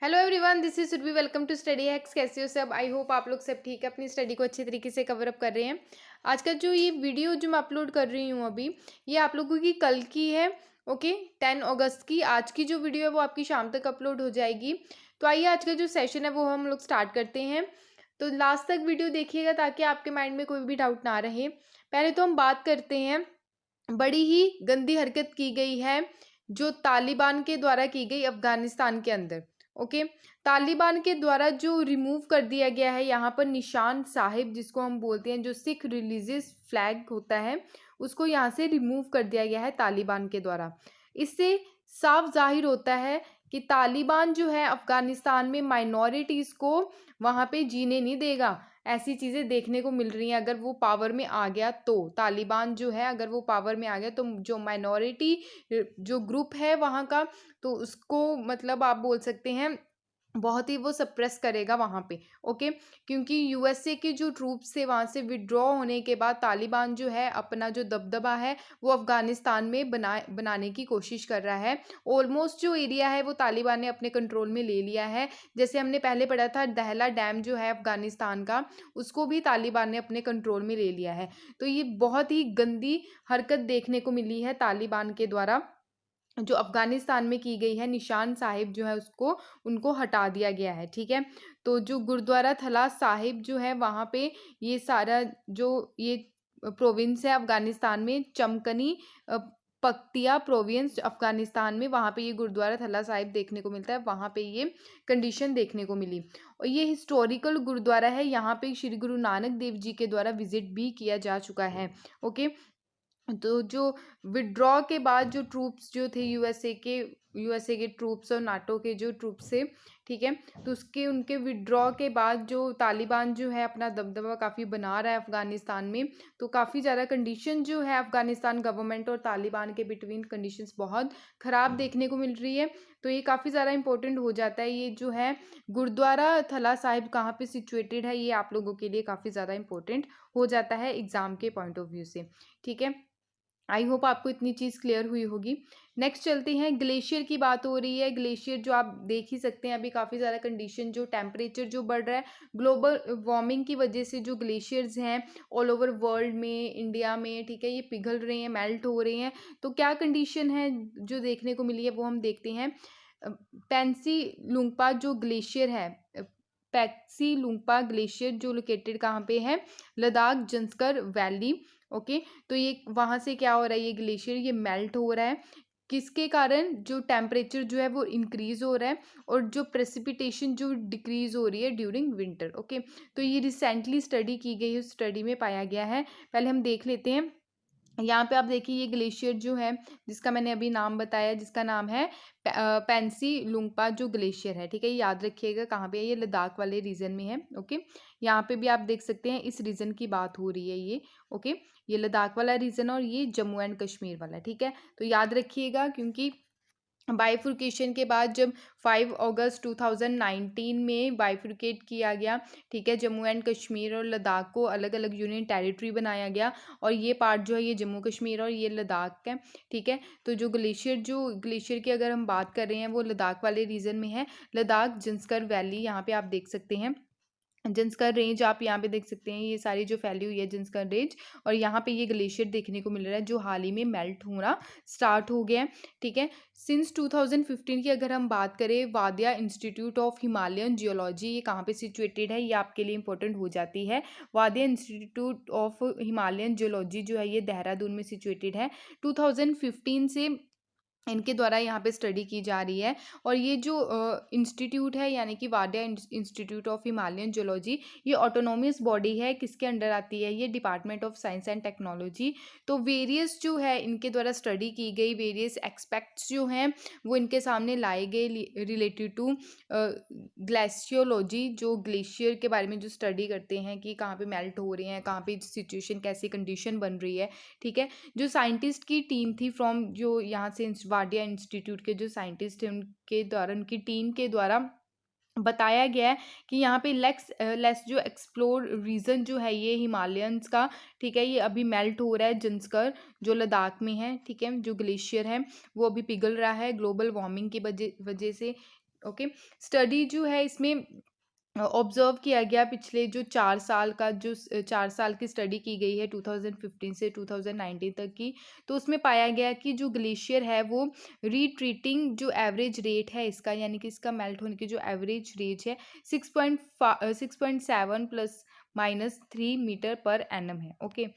Hello everyone, this is Surabhi. Welcome to Study Hacks. कैसे हो सब? आई होप आप लोग सब ठीक है, अपनी स्टडी को अच्छे तरीके से कवर अप कर रहे हैं। आज का जो ये वीडियो जो मैं अपलोड कर रही हूँ अभी, ये आप लोगों की कल की है। ओके, 10 अगस्त की। आज की जो वीडियो है वो आपकी शाम तक अपलोड हो जाएगी। तो आइए आज का जो सेशन है वो हम लोग स्टार्ट करते हैं। तो लास्ट तक वीडियो देखिएगा ताकि आपके माइंड में कोई भी डाउट ना रहे। पहले तो हम बात करते हैं, बड़ी ही गंदी हरकत की गई है जो तालिबान के द्वारा की गई अफगानिस्तान के अंदर। ओके, तालिबान के द्वारा जो रिमूव कर दिया गया है यहाँ पर निशान साहिब, जिसको हम बोलते हैं, जो सिख रिलीजियस फ्लैग होता है, उसको यहाँ से रिमूव कर दिया गया है तालिबान के द्वारा। इससे साफ जाहिर होता है कि तालिबान जो है अफगानिस्तान में माइनॉरिटीज़ को वहाँ पे जीने नहीं देगा। ऐसी चीज़ें देखने को मिल रही हैं। अगर वो पावर में आ गया तो तालिबान जो है, अगर वो पावर में आ गया तो जो माइनॉरिटी जो ग्रुप है वहाँ का, तो उसको मतलब आप बोल सकते हैं बहुत ही वो सप्रेस करेगा वहाँ पे। ओके, क्योंकि यूएसए के जो ट्रूप्स थे वहाँ से विड्रॉ होने के बाद तालिबान जो है अपना जो दबदबा है वो अफगानिस्तान में बनाने की कोशिश कर रहा है। ऑलमोस्ट जो एरिया है वो तालिबान ने अपने कंट्रोल में ले लिया है। जैसे हमने पहले पढ़ा था, दहला डैम जो है अफगानिस्तान का, उसको भी तालिबान ने अपने कंट्रोल में ले लिया है। तो ये बहुत ही गंदी हरकत देखने को मिली है तालिबान के द्वारा, जो अफगानिस्तान में की गई है। निशान साहिब जो है उसको उनको हटा दिया गया है। ठीक है, तो जो गुरुद्वारा थला साहिब जो है वहाँ पे, ये सारा जो ये प्रोविंस है अफगानिस्तान में, चमकनी पख्तिया प्रोविंस अफगानिस्तान में, वहाँ पे ये गुरुद्वारा थला साहिब देखने को मिलता है। वहाँ पे ये कंडीशन देखने को मिली और ये हिस्टोरिकल गुरुद्वारा है। यहाँ पे श्री गुरु नानक देव जी के द्वारा विजिट भी किया जा चुका है। ओके, तो जो विड्रॉ के बाद जो ट्रूप्स जो थे यूएसए के ट्रूप्स और नाटो के जो ट्रूप्स थे, ठीक है, तो उसके उनके विड्रॉ के बाद जो तालिबान जो है अपना दबदबा काफ़ी बना रहा है अफगानिस्तान में। तो काफ़ी ज़्यादा कंडीशन जो है अफगानिस्तान गवर्नमेंट और तालिबान के बिटवीन कंडीशंस बहुत ख़राब देखने को मिल रही है। तो ये काफ़ी ज़्यादा इंपॉर्टेंट हो जाता है। ये जो है गुरुद्वारा थला साहिब कहाँ पे सिचुएटेड है, ये आप लोगों के लिए काफ़ी ज़्यादा इंपॉर्टेंट हो जाता है एग्ज़ाम के पॉइंट ऑफ व्यू से। ठीक है, आई होप आपको इतनी चीज़ क्लियर हुई होगी। नेक्स्ट चलते हैं, ग्लेशियर की बात हो रही है। ग्लेशियर जो आप देख ही सकते हैं अभी काफ़ी ज़्यादा कंडीशन, जो टेम्परेचर जो बढ़ रहा है ग्लोबल वार्मिंग की वजह से, जो ग्लेशियर्स हैं ऑल ओवर वर्ल्ड में, इंडिया में, ठीक है, ये पिघल रहे हैं, मेल्ट हो रहे हैं। तो क्या कंडीशन है जो देखने को मिली है वो हम देखते हैं। पेंसी लुंगपा जो ग्लेशियर है, पैक्सी लुंगपा ग्लेशियर जो लोकेटेड कहाँ पे है, लद्दाख जंस्कर वैली। ओके, तो ये वहाँ से क्या हो रहा है, ये ग्लेशियर ये मेल्ट हो रहा है। किसके कारण? जो टेम्परेचर जो है वो इंक्रीज हो रहा है और जो प्रेसिपिटेशन जो डिक्रीज हो रही है ड्यूरिंग विंटर। ओके, तो ये रिसेंटली स्टडी की गई है, उस स्टडी में पाया गया है। पहले हम देख लेते हैं। यहाँ पे आप देखिए ये ग्लेशियर जो है जिसका मैंने अभी नाम बताया, जिसका नाम है पेंसी लुंगपा जो ग्लेशियर है। ठीक है, ये याद रखिएगा कहाँ पे है, ये लद्दाख वाले रीजन में है। ओके, यहाँ पे भी आप देख सकते हैं इस रीजन की बात हो रही है ये। ओके, ये लद्दाख वाला रीजन और ये जम्मू एंड कश्मीर वाला। ठीक है, तो याद रखिएगा क्योंकि बाइफुर्केशन के बाद जब 5 अगस्त 2019 में बाइफुर्केट किया गया, ठीक है, जम्मू एंड कश्मीर और लद्दाख को अलग अलग यूनियन टेरिटरी बनाया गया और ये पार्ट जो है ये जम्मू कश्मीर और ये लद्दाख है। ठीक है, तो जो ग्लेशियर की अगर हम बात कर रहे हैं वो लद्दाख वाले रीजन में है, लद्दाख जंस्कर वैली। यहाँ पे आप देख सकते हैं जंस्कर रेंज, आप यहाँ पे देख सकते हैं ये सारी जो फैली हुई है जंस्कर रेंज, और यहाँ पे ये ग्लेशियर देखने को मिल रहा है जो हाल ही में मेल्ट होना स्टार्ट हो गया है। ठीक है, सिंस 2015 की अगर हम बात करें, वादिया इंस्टीट्यूट ऑफ हिमालयन जियोलॉजी ये कहाँ पे सिचुएटेड है, ये आपके लिए इंपॉर्टेंट हो जाती है। वादिया इंस्टीट्यूट ऑफ हिमालयन जियोलॉजी जो है ये देहरादून में सिचुएटेड है। 2015 से इनके द्वारा यहाँ पे स्टडी की जा रही है। और ये जो इंस्टीट्यूट है यानी कि Wadia institute of Himalayan geology, ये ऑटोनोमस बॉडी है। किसके अंडर आती है? ये department of science and technology. तो वेरियस जो है इनके द्वारा स्टडी की गई, वेरियस एक्सपेक्ट्स जो हैं वो इनके सामने लाए गए रिलेटेड टू ग्लेशियोलॉजी, जो ग्लेशियर के बारे में जो स्टडी करते हैं कि कहाँ पे मेल्ट हो रहे हैं, कहाँ पे सिचुएशन कैसी कंडीशन बन रही है। ठीक है, जो साइंटिस्ट की टीम थी फ्रॉम जो यहाँ से वाडिया इंस्टीट्यूट के जो साइंटिस्ट थे उनके द्वारा, उनकी टीम के द्वारा बताया गया है कि यहाँ पे लेस जो एक्सप्लोर रीजन जो है ये हिमालयंस का, ठीक है, ये अभी मेल्ट हो रहा है। जंस्कर जो लद्दाख में है, ठीक है, जो ग्लेशियर है वो अभी पिघल रहा है ग्लोबल वार्मिंग की वजह से। ओके। स्टडी जो है इसमें ऑब्जर्व किया गया पिछले जो 4 साल का जो 4 साल की स्टडी की गई है 2015 से 2019 तक की, तो उसमें पाया गया कि जो ग्लेशियर है वो रीट्रीटिंग जो एवरेज रेट है इसका, यानी कि इसका मेल्ट होने की जो एवरेज रेट है 6.7 plus minus 3 meter per annum है। ओके।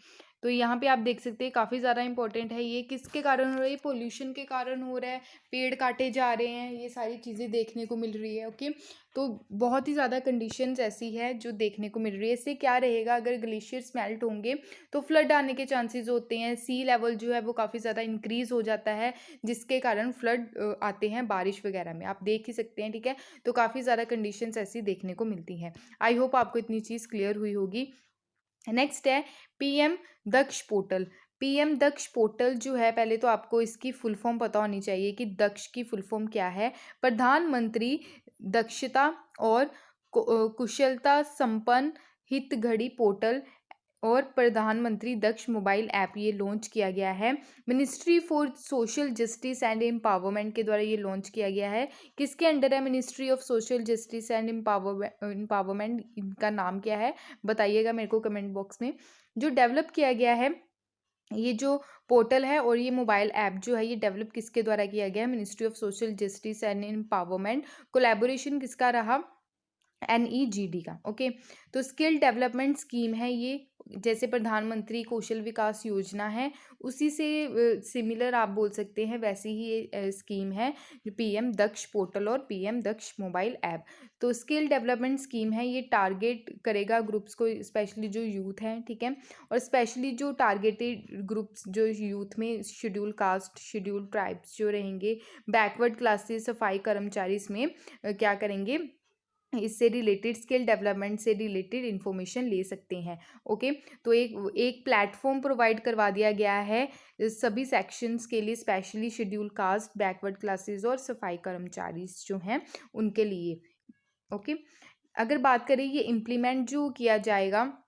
तो यहाँ पे आप देख सकते हैं काफ़ी ज़्यादा इंपॉर्टेंट है। ये किसके कारण हो रहा है? ये पोल्यूशन के कारण हो रहा है, पेड़ काटे जा रहे हैं, ये सारी चीज़ें देखने को मिल रही है। ओके। तो बहुत ही ज़्यादा कंडीशंस ऐसी है जो देखने को मिल रही है। इससे क्या रहेगा, अगर ग्लेशियर्स मेल्ट होंगे तो फ्लड आने के चांसेस होते हैं। सी लेवल जो है वो काफ़ी ज़्यादा इंक्रीज हो जाता है, जिसके कारण फ्लड आते हैं बारिश वगैरह में, आप देख ही सकते हैं। ठीक है। तो काफ़ी ज़्यादा कंडीशंस ऐसी देखने को मिलती हैं। आई होप आपको इतनी चीज़ क्लियर हुई होगी। नेक्स्ट है पीएम दक्ष पोर्टल। पीएम दक्ष पोर्टल जो है, पहले तो आपको इसकी फुल फॉर्म पता होनी चाहिए कि दक्ष की फुल फॉर्म क्या है। प्रधानमंत्री दक्षता और कुशलता संपन्न हितग्राही पोर्टल और प्रधानमंत्री दक्ष मोबाइल ऐप ये लॉन्च किया गया है। Ministry for social justice and empowerment के द्वारा ये लॉन्च किया गया है। किसके अंडर है ministry of social justice and empowerment? इनका नाम क्या है बताइएगा मेरे को कमेंट बॉक्स में। जो डेवलप किया गया है ये जो पोर्टल है और ये मोबाइल ऐप जो है, ये डेवलप किसके द्वारा किया गया है? Ministry of social justice and empowerment. Collaboration किसका रहा? NEGD का। ओके। तो स्किल डेवलपमेंट स्कीम है ये, जैसे प्रधानमंत्री कौशल विकास योजना है उसी से सिमिलर आप बोल सकते हैं, वैसी ही ये स्कीम है पीएम दक्ष पोर्टल और पीएम दक्ष मोबाइल ऐप। तो स्किल डेवलपमेंट स्कीम है, ये टारगेट करेगा ग्रुप्स को, स्पेशली जो यूथ हैं। ठीक है। और स्पेशली जो टारगेटेड ग्रुप्स जो यूथ में शेड्यूल कास्ट, शेड्यूल ट्राइब्स जो रहेंगे, बैकवर्ड क्लासेस, सफाई कर्मचारी, इसमें क्या करेंगे, इससे रिलेटेड स्किल डेवलपमेंट से रिलेटेड इंफॉर्मेशन ले सकते हैं। ओके। तो एक एक प्लेटफॉर्म प्रोवाइड करवा दिया गया है सभी सेक्शंस के लिए, specially schedule caste, backward classes और सफाई कर्मचारी जो हैं उनके लिए। ओके। अगर बात करें ये इम्प्लीमेंट जो किया जाएगा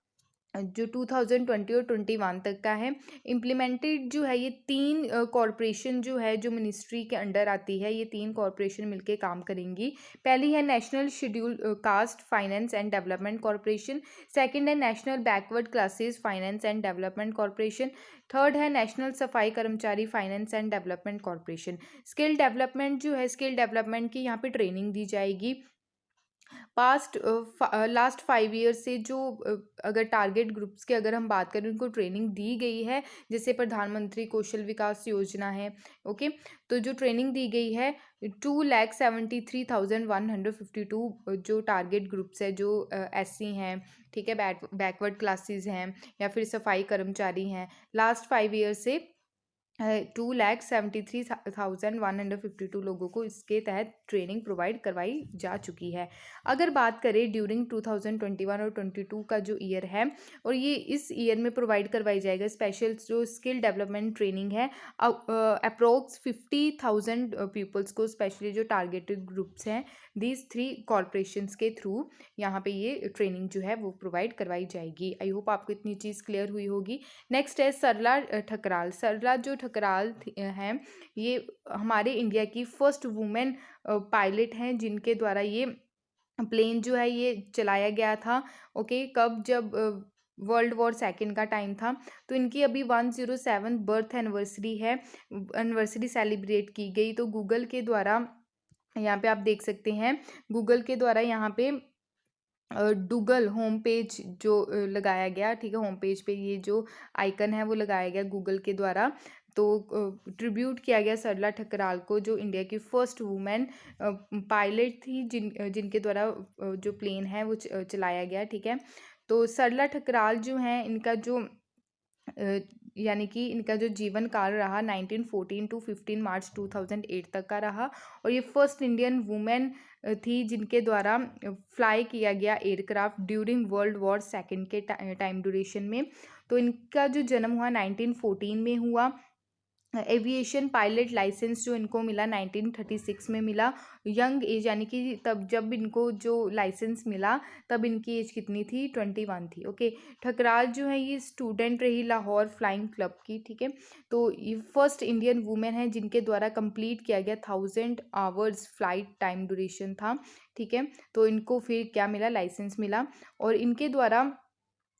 जो 2020 और 21 तक का है, इम्प्लीमेंटेड जो है, ये 3 कॉरपोरेशन जो है जो मिनिस्ट्री के अंडर आती है, ये 3 कॉरपोरेशन मिलके काम करेंगी। पहली है national scheduled caste finance and development corporation. Second है national backward classes finance and development corporation. Third है national Safai Karmachari finance and development corporation. Skill development जो है, स्किल डेवलपमेंट की यहाँ पे ट्रेनिंग दी जाएगी। पास्ट लास्ट 5 ईयर से जो अगर टारगेट ग्रुप्स की अगर हम बात करें, उनको ट्रेनिंग दी गई है, जैसे प्रधानमंत्री कौशल विकास योजना है। ओके। तो जो ट्रेनिंग दी गई है 2,73,152 जो टारगेट ग्रुप्स है, जो SC हैं, ठीक है, बैकवर्ड क्लासेस हैं या फिर सफाई कर्मचारी हैं, लास्ट 5 ईयर से 2,73,152 लोगों को इसके तहत ट्रेनिंग प्रोवाइड करवाई जा चुकी है। अगर बात करें ड्यूरिंग 2021 और 22 का जो ईयर है, और ये इस ईयर में प्रोवाइड करवाई जाएगा स्पेशल जो स्किल डेवलपमेंट ट्रेनिंग है, अप्रोक्स 50,000 पीपल्स को, स्पेशली जो टारगेटेड ग्रुप्स हैं, दीज 3 कॉरपोरेशंस के थ्रू यहाँ पे ये ट्रेनिंग जो है वो प्रोवाइड करवाई जाएगी। आई होप आपको इतनी चीज़ क्लियर हुई होगी। नेक्स्ट है सरला ठकराल। सरला जो ठकराल हैं, ये हमारे इंडिया की फर्स्ट वुमेन पायलट हैं, जिनके द्वारा ये प्लेन जो है ये चलाया गया था। ओके। कब? जब वर्ल्ड वॉर सेकेंड का टाइम था। तो इनकी अभी 107 बर्थ एनिवर्सरी है, एनिवर्सरी सेलिब्रेट की गई। तो गूगल के द्वारा यहाँ पे आप देख सकते हैं, गूगल के द्वारा यहाँ पे गूगल होम पेज जो लगाया गया। ठीक है। होम पेज पे ये जो आइकन है वो लगाया गया गूगल के द्वारा। तो ट्रिब्यूट किया गया सरला ठकराल को, जो इंडिया की फर्स्ट वुमेन पायलट थी, जिनके द्वारा जो प्लेन है वो चलाया गया। ठीक है। तो सरला ठकराल जो हैं, इनका जो यानी कि इनका जो जीवन काल रहा 1914 टू 15 मार्च 2008 तक का रहा। और ये फर्स्ट इंडियन वुमेन थी जिनके द्वारा फ्लाई किया गया aircraft during world war second के टाइम ड्यूरेशन में। तो इनका जो जन्म हुआ 1914 में हुआ, एविएशन पायलट लाइसेंस जो इनको मिला 1936 में मिला। यंग एज यानी कि तब जब इनको जो लाइसेंस मिला तब इनकी एज कितनी थी, 21 थी। ओके, ठकराल जो है ये स्टूडेंट रही लाहौर फ्लाइंग क्लब की, ठीक है। तो ये फर्स्ट इंडियन वुमेन है जिनके द्वारा कंप्लीट किया गया 1000 आवर्स फ्लाइट टाइम ड्यूरेशन था, ठीक है। तो इनको फिर क्या मिला, लाइसेंस मिला। और इनके द्वारा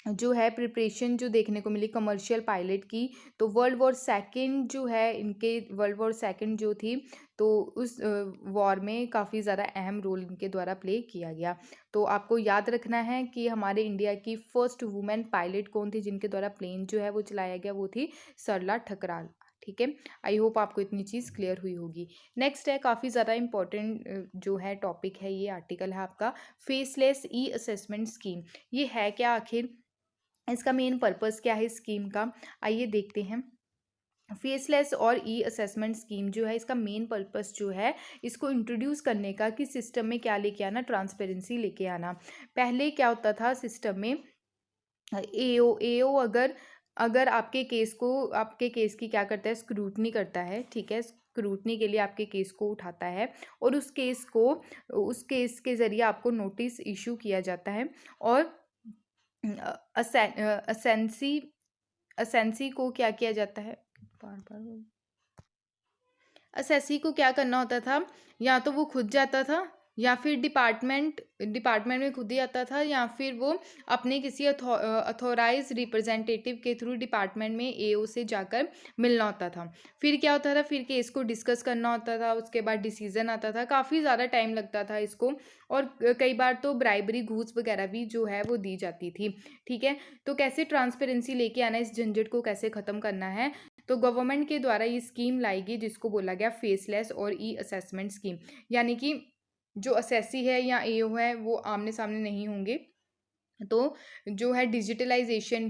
जो है प्रिपरेशन जो देखने को मिली कमर्शियल पायलट की, तो वर्ल्ड वॉर सेकंड जो है इनके, वर्ल्ड वॉर सेकंड जो थी तो उस वॉर में काफ़ी ज़्यादा अहम रोल इनके द्वारा प्ले किया गया। तो आपको याद रखना है कि हमारे इंडिया की फर्स्ट वुमेन पायलट कौन थी जिनके द्वारा प्लेन जो है वो चलाया गया, वो थी सरला ठकराल, ठीक है। आई होप आपको इतनी चीज़ क्लियर हुई होगी। नेक्स्ट है काफ़ी ज़्यादा इंपॉर्टेंट जो है टॉपिक है, ये आर्टिकल है आपका फेसलेस ई असेसमेंट स्कीम। ये है क्या आखिर, इसका मेन पर्पस क्या है इस स्कीम का, आइए देखते हैं। फेसलेस और ई असेसमेंट स्कीम जो है इसका मेन पर्पस जो है इसको इंट्रोड्यूस करने का कि सिस्टम में क्या लेके आना, ट्रांसपेरेंसी लेके आना। पहले क्या होता था सिस्टम में, एओ अगर अगर आपके केस की क्या करता है, स्क्रूटनी करता है, ठीक है। स्क्रूटनी के लिए आपके केस को उठाता है और उस केस के ज़रिए आपको नोटिस इशू किया जाता है। और असेंसी असेंसी को क्या किया जाता है, बार बार असेसी को क्या करना होता था, या तो वो खुद जाता था या फिर डिपार्टमेंट में खुद ही आता था, या फिर वो अपने किसी अथॉराइज रिप्रेजेंटेटिव के थ्रू डिपार्टमेंट में एओ से जाकर मिलना होता था। फिर क्या होता था, फिर केस को डिस्कस करना होता था, उसके बाद डिसीजन आता था, काफ़ी ज़्यादा टाइम लगता था इसको। और कई बार तो ब्राइबरी घूस वगैरह भी जो है वो दी जाती थी, ठीक है। तो कैसे ट्रांसपेरेंसी लेके आना है, इस झंझट को कैसे ख़त्म करना है, तो गवर्नमेंट के द्वारा ये स्कीम लाएगी जिसको बोला गया फेसलेस और ई असेसमेंट स्कीम। यानी कि जो असेसी है या एओ है वो आमने सामने नहीं होंगे, तो जो है डिजिटलाइजेशन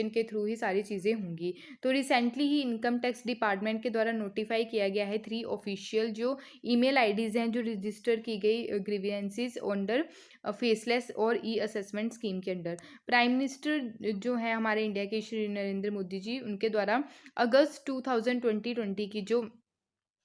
के थ्रू ही सारी चीज़ें होंगी। तो रिसेंटली ही इनकम टैक्स डिपार्टमेंट के द्वारा नोटिफाई किया गया है 3 ऑफिशियल जो ईमेल आईडीज़ हैं जो रजिस्टर की गई ग्रीवेंसेस अंडर फेसलेस और ई असेसमेंट स्कीम के अंडर। प्राइम मिनिस्टर जो है हमारे इंडिया के श्री नरेंद्र मोदी जी, उनके द्वारा अगस्त 2020 की जो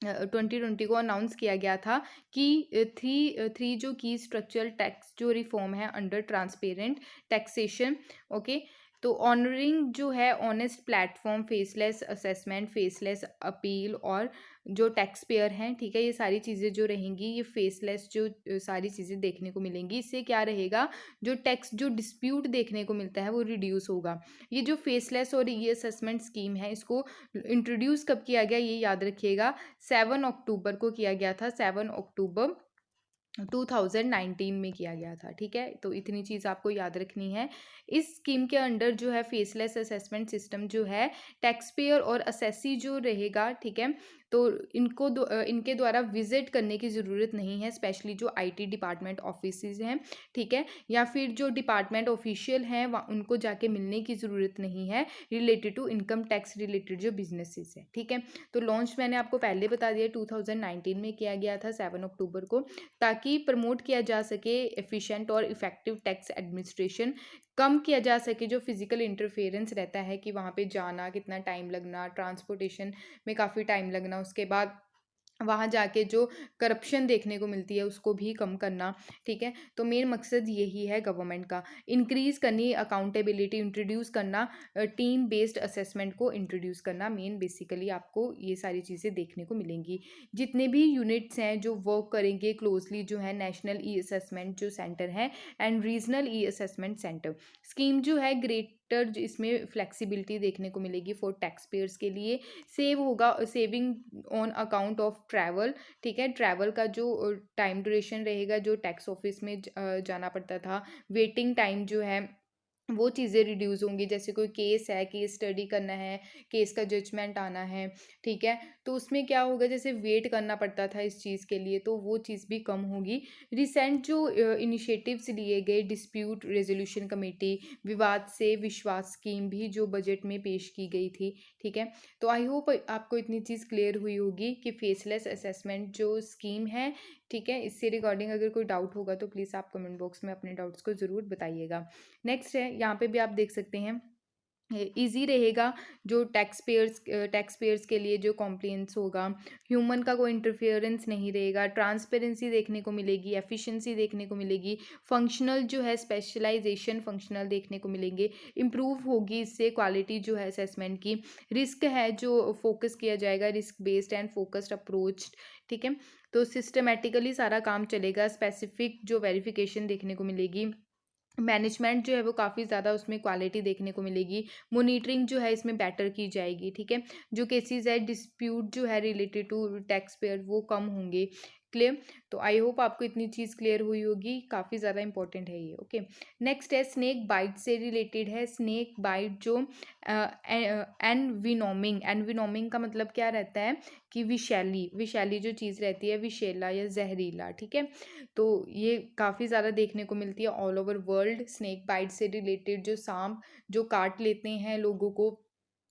2020 को अनाउंस किया गया था कि थ्री जो की स्ट्रक्चरल टैक्स जो रिफॉर्म है अंडर ट्रांसपेरेंट टैक्सेशन, ओके। तो ऑनरिंग जो है honest platform, faceless assessment, faceless appeal और जो टैक्स पेयर हैं, ठीक है, ये सारी चीज़ें जो रहेंगी, ये फेसलेस जो सारी चीज़ें देखने को मिलेंगी। इससे क्या रहेगा, जो टैक्स जो डिस्प्यूट देखने को मिलता है वो रिड्यूस होगा। ये जो फेसलेस और ये असेसमेंट स्कीम है इसको इंट्रोड्यूस कब किया गया, ये याद रखिएगा, 7 अक्टूबर को किया गया था, 7 अक्टूबर 2019 में किया गया था, ठीक है। तो इतनी चीज़ आपको याद रखनी है। इस स्कीम के अंडर जो है फेसलेस असेसमेंट सिस्टम जो है टैक्स पेयर और असेसी जो रहेगा, ठीक है। तो इनके द्वारा विजिट करने की ज़रूरत नहीं है, स्पेशली जो आईटी डिपार्टमेंट ऑफिसेज हैं, ठीक है, या फिर जो डिपार्टमेंट ऑफिशियल हैं उनको जाके मिलने की ज़रूरत नहीं है related to income tax related जो बिजनेसेस हैं, ठीक है। तो लॉन्च मैंने आपको पहले बता दिया 2019 में किया गया था 7 अक्टूबर को, ताकि प्रमोट किया जा सके एफिशिएंट और इफ़ेक्टिव टैक्स एडमिनिस्ट्रेशन, कम किया जा सके जो फिजिकल इंटरफेरेंस रहता है कि वहाँ पे जाना कितना टाइम लगना, ट्रांसपोर्टेशन में काफ़ी टाइम लगना, उसके बाद वहाँ जाके जो करप्शन देखने को मिलती है उसको भी कम करना, ठीक है। तो मेन मकसद यही है गवर्नमेंट का, इंक्रीज़ करनी अकाउंटेबिलिटी, इंट्रोड्यूस करना टीम बेस्ड असेसमेंट को इंट्रोड्यूस करना, मेन बेसिकली आपको ये सारी चीज़ें देखने को मिलेंगी। जितने भी यूनिट्स हैं जो वर्क करेंगे क्लोजली जो है नेशनल ई असेसमेंट जो सेंटर है and regional E assessment centre, scheme जो है ग्रेटर इसमें फ्लेक्सिबिलिटी देखने को मिलेगी फॉर टैक्स पेयर्स के लिए, saving on account of travel, ठीक है। ट्रैवल का जो टाइम ड्यूरेशन रहेगा, जो टैक्स ऑफिस में जाना पड़ता था, वेटिंग टाइम जो है वो चीज़ें रिड्यूस होंगी। जैसे कोई केस है, केस स्टडी करना है, केस का जजमेंट आना है, ठीक है, तो उसमें क्या होगा, जैसे वेट करना पड़ता था इस चीज़ के लिए, तो वो चीज़ भी कम होगी। रिसेंट जो इनिशिएटिव्स लिए गए, डिस्प्यूट रेजोल्यूशन कमेटी, विवाद से विश्वास स्कीम भी जो बजट में पेश की गई थी, ठीक है। तो आई होप आपको इतनी चीज़ क्लियर हुई होगी कि फेसलेस असेसमेंट जो स्कीम है, ठीक है, इससे रिगार्डिंग अगर कोई डाउट होगा तो प्लीज़ आप कमेंट बॉक्स में अपने डाउट्स को ज़रूर बताइएगा। नेक्स्ट है, यहाँ पे भी आप देख सकते हैं ईज़ी रहेगा, जो टैक्स पेयर्स के लिए जो कॉम्प्लायंस होगा, ह्यूमन का कोई इंटरफेरेंस नहीं रहेगा, ट्रांसपेरेंसी देखने को मिलेगी, एफिशिएंसी देखने को मिलेगी, फंक्शनल जो है स्पेशलाइजेशन फंक्शनल देखने को मिलेंगे, इम्प्रूव होगी इससे क्वालिटी जो है असेसमेंट की, रिस्क है जो फोकस किया जाएगा, risk based and focused approach, ठीक है। तो सिस्टमेटिकली सारा काम चलेगा, स्पेसिफिक जो वेरिफिकेशन देखने को मिलेगी, मैनेजमेंट जो है वो काफ़ी ज़्यादा उसमें क्वालिटी देखने को मिलेगी, मॉनिटरिंग जो है इसमें बेटर की जाएगी, ठीक है। जो केसेस है डिस्प्यूट जो है रिलेटेड टू टैक्स पेयर वो कम होंगे। क्लियर। तो आई होप आपको इतनी चीज़ क्लियर हुई होगी, काफ़ी ज़्यादा इंपॉर्टेंट है ये। ओके, नेक्स्ट है स्नेक बाइट से रिलेटेड है। स्नेक बाइट जो एनविनोमिंग, एनविनोमिंग का मतलब क्या रहता है कि विषैली, विषैली जो चीज़ रहती है, विषैला या जहरीला, ठीक है। तो ये काफ़ी ज़्यादा देखने को मिलती है all over world. Snake bite से रिलेटेड जो सांप जो काट लेते हैं लोगों को,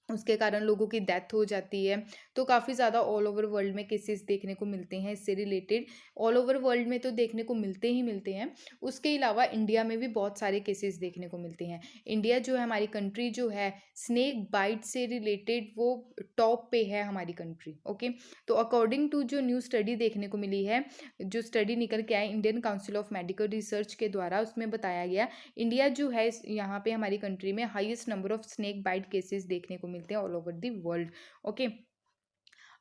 उसके कारण लोगों की डेथ हो जाती है। तो काफ़ी ज़्यादा ऑल ओवर वर्ल्ड में केसेस देखने को मिलते हैं इससे रिलेटेड। ऑल ओवर वर्ल्ड में तो देखने को मिलते ही मिलते हैं, उसके अलावा इंडिया में भी बहुत सारे केसेस देखने को मिलते हैं। इंडिया जो है हमारी कंट्री जो है स्नेक बाइट से रिलेटेड वो टॉप पे है हमारी कंट्री। ओके, तो अकॉर्डिंग टू जो न्यू स्टडी देखने को मिली है, जो स्टडी निकल के आए Indian council of medical research के द्वारा, उसमें बताया गया इंडिया जो है यहाँ पे हमारी कंट्री में highest number of snake bite cases देखने को मिलते हैं all over the world. Okay,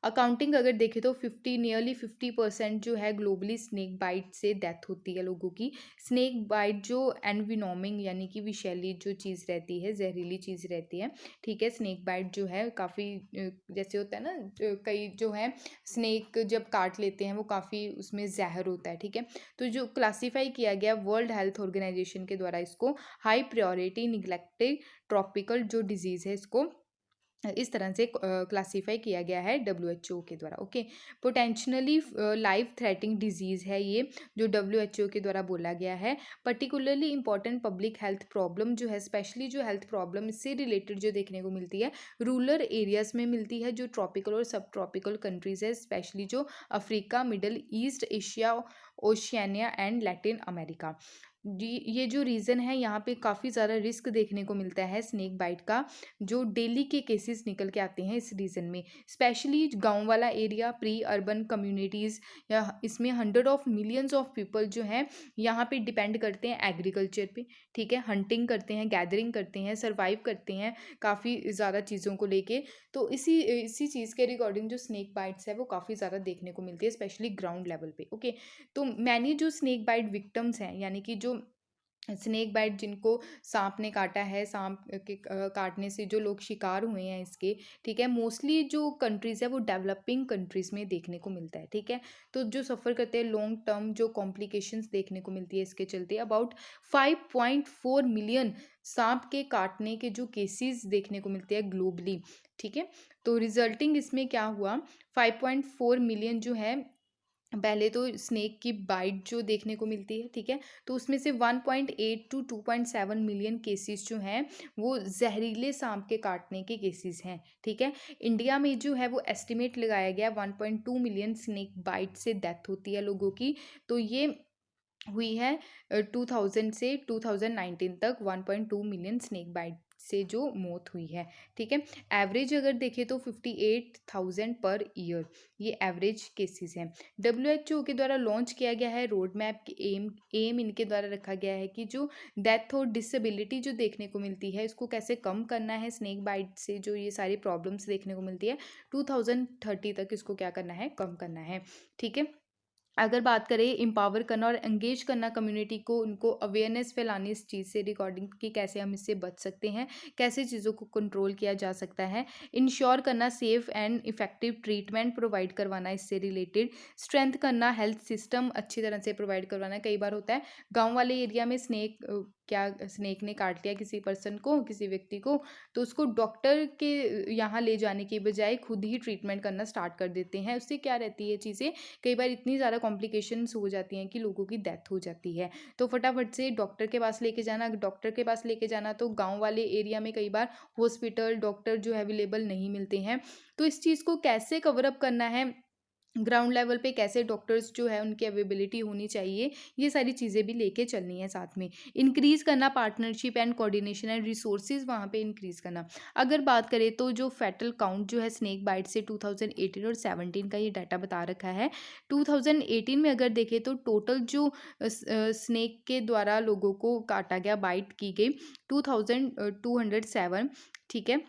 accounting अगर देखें तो 50% जो है ग्लोबली स्नेक बाइट से डेथ होती है लोगों की। स्नेक बाइट जो एनविनोमिंग यानी कि विषैली जो चीज़ रहती है, जहरीली चीज़ रहती है, ठीक है। स्नेक बाइट जो है काफ़ी जैसे होता है ना, कई जो है स्नेक जब काट लेते हैं वो काफ़ी उसमें जहर होता है, ठीक है। तो जो क्लासीफाई किया गया वर्ल्ड हेल्थ ऑर्गेनाइजेशन के द्वारा, इसको हाई प्रायोरिटी निग्लेक्टेड ट्रॉपिकल जो डिजीज़ है इसको इस तरह से क्लासीफाई किया गया है डब्ल्यूएचओ के द्वारा। Okay, potentially life threatening disease है ये, जो डब्ल्यूएचओ के द्वारा बोला गया है। Particularly important public health problem जो है, स्पेशली जो हेल्थ प्रॉब्लम इससे रिलेटेड जो देखने को मिलती है रूरल एरियाज में मिलती है, जो ट्रॉपिकल और सब ट्रॉपिकल कंट्रीज़ है, स्पेशली जो Africa, Middle East, Asia, Oceania and Latin America. जी, ये जो रीज़न है यहाँ पे काफ़ी ज़्यादा रिस्क देखने को मिलता है स्नेक बाइट का, जो डेली के केसेस निकल के आते हैं इस रीजन में, स्पेशली गांव वाला एरिया, प्री अर्बन कम्युनिटीज़, या इसमें 100 ऑफ मिलियंस ऑफ पीपल जो हैं यहाँ पे डिपेंड करते हैं एग्रीकल्चर पे, ठीक है। हंटिंग करते हैं, गैदरिंग करते हैं, सरवाइव करते हैं काफ़ी ज़्यादा चीज़ों को लेके। तो इसी इसी चीज़ के रिकॉर्डिंग जो स्नेक बाइट्स है वो काफ़ी ज़्यादा देखने को मिलती है, स्पेशली ग्राउंड लेवल पे। ओके, तो मैंने जो स्नेक बाइट विक्टम्स हैं, यानी कि जो स्नेक बाइट जिनको सांप ने काटा है, सांप के काटने से जो लोग शिकार हुए हैं इसके, ठीक है, मोस्टली जो कंट्रीज़ है वो डेवलपिंग कंट्रीज़ में देखने को मिलता है, ठीक है। तो जो सफ़र करते हैं लॉन्ग टर्म जो कॉम्प्लिकेशंस देखने को मिलती है इसके चलते, अबाउट 5.4 मिलियन सांप के काटने के जो केसेस देखने को मिलते हैं ग्लोबली, ठीक है। तो रिजल्टिंग इसमें क्या हुआ, 5.4 मिलियन जो है पहले तो स्नेक की बाइट जो देखने को मिलती है, ठीक है। तो उसमें से 1.8 टू 2.7 मिलियन केसेस जो हैं वो जहरीले सांप के काटने के केसेस हैं, ठीक है। इंडिया में जो है वो एस्टिमेट लगाया गया 1.2 मिलियन स्नेक बाइट से डेथ होती है लोगों की। तो ये हुई है 2000 से 2019 तक 1.2 मिलियन स्नेक बाइट से जो मौत हुई है, ठीक है। एवरेज अगर देखें तो 58,000 पर ईयर, ये एवरेज केसेस हैं। डब्ल्यूएचओ के द्वारा लॉन्च किया गया है रोड मैप की एम इनके द्वारा रखा गया है कि जो डेथ और डिसेबिलिटी जो देखने को मिलती है इसको कैसे कम करना है, स्नेक बाइट से जो ये सारी प्रॉब्लम्स देखने को मिलती है 2030 तक इसको क्या करना है, कम करना है, ठीक है। अगर बात करें एम्पावर करना और एंगेज करना कम्युनिटी को, उनको अवेयरनेस फैलानी इस चीज़ से रिगार्डिंग कि कैसे हम इससे बच सकते हैं, कैसे चीज़ों को कंट्रोल किया जा सकता है, इंश्योर करना safe and effective treatment provide करवाना इससे रिलेटेड, स्ट्रेंथ करना हेल्थ सिस्टम अच्छी तरह से प्रोवाइड करवाना। कई बार होता है गांव वाले एरिया में क्या स्नेक ने काट लिया किसी पर्सन को, किसी व्यक्ति को, तो उसको डॉक्टर के यहाँ ले जाने के बजाय खुद ही ट्रीटमेंट करना स्टार्ट कर देते हैं। उससे क्या रहती है चीज़ें, कई बार इतनी ज़्यादा कॉम्प्लिकेशंस हो जाती हैं कि लोगों की डेथ हो जाती है। तो फटाफट से डॉक्टर के पास लेके जाना, डॉक्टर के पास लेके जाना तो गांव वाले एरिया में कई बार हॉस्पिटल डॉक्टर जो है अवेलेबल नहीं मिलते हैं। तो इस चीज़ को कैसे कवर अप करना है, ग्राउंड लेवल पे कैसे डॉक्टर्स जो है उनकी अवेलेबिलिटी होनी चाहिए, ये सारी चीज़ें भी लेके चलनी है साथ में। इंक्रीज़ करना partnership and coordination and resources वहाँ पे इंक्रीज़ करना। अगर बात करें तो जो फेटल काउंट जो है स्नेक बाइट से 2018 और 17 का ये डाटा बता रखा है। 2018 में अगर देखें तो टोटल जो स्नेक के द्वारा लोगों को काटा गया, बाइट की गई 2207, ठीक है।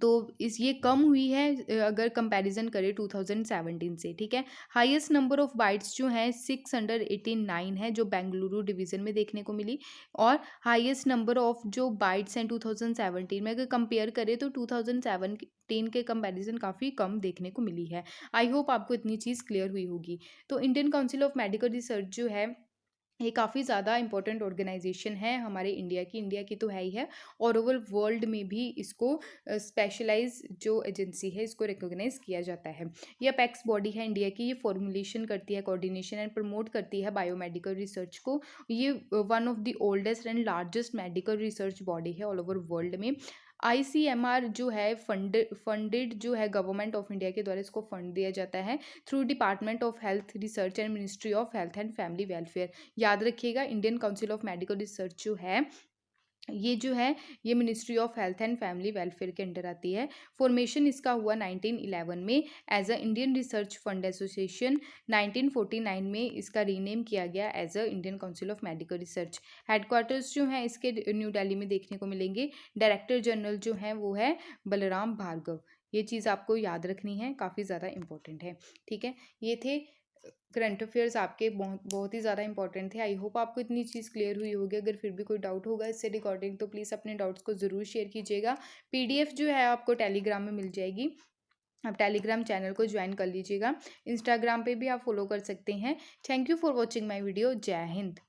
तो इस ये कम हुई है अगर कंपैरिजन करें 2017 से, ठीक है। हाईएस्ट नंबर ऑफ बाइट्स जो हैं 689 है, जो बेंगलुरु डिवीज़न में देखने को मिली। और हाईएस्ट नंबर ऑफ जो बाइट्स हैं 2017 में अगर कंपेयर करें तो 2017 के कंपैरिजन काफ़ी कम देखने को मिली है। आई होप आपको इतनी चीज़ क्लियर हुई होगी। तो Indian council of medical research जो है ये काफ़ी ज़्यादा इंपॉर्टेंट ऑर्गेनाइजेशन है हमारे इंडिया की तो है ही है, और ओवर वर्ल्ड में भी इसको स्पेशलाइज जो एजेंसी है इसको रिकॉग्नाइज किया जाता है। ये अपेक्स बॉडी है इंडिया की, ये फॉर्मुलेशन करती है, कोऑर्डिनेशन एंड प्रमोट करती है बायोमेडिकल रिसर्च को। ये one of the oldest and largest medical research body है ऑल ओवर वर्ल्ड में। आईसीएमआर जो है फंडेड जो है गवर्नमेंट ऑफ इंडिया के द्वारा इसको फंड दिया जाता है through department of health research and ministry of health and family welfare. याद रखिएगा, Indian council of medical research जो है ये जो है ये ministry of health and family welfare के अंडर आती है। फॉर्मेशन इसका हुआ 1911 में as a Indian research fund association. 1949 में इसका रीनेम किया गया as a Indian council of medical research. Headquarters जो हैं इसके न्यू दिल्ली में देखने को मिलेंगे। डायरेक्टर जनरल जो हैं वो है बलराम भार्गव। ये चीज़ आपको याद रखनी है, काफ़ी ज़्यादा इंपॉर्टेंट है, ठीक है। ये थे करंट अफेयर्स आपके, बहुत बहुत ही ज़्यादा इंपॉर्टेंट थे। आई होप आपको इतनी चीज़ क्लियर हुई होगी। अगर फिर भी कोई डाउट होगा इससे रिकॉर्डिंग तो प्लीज़ अपने डाउट्स को ज़रूर शेयर कीजिएगा। पीडीएफ जो है आपको टेलीग्राम में मिल जाएगी, आप टेलीग्राम चैनल को ज्वाइन कर लीजिएगा। इंस्टाग्राम पे भी आप फॉलो कर सकते हैं। Thank you for watching my video. जय हिंद।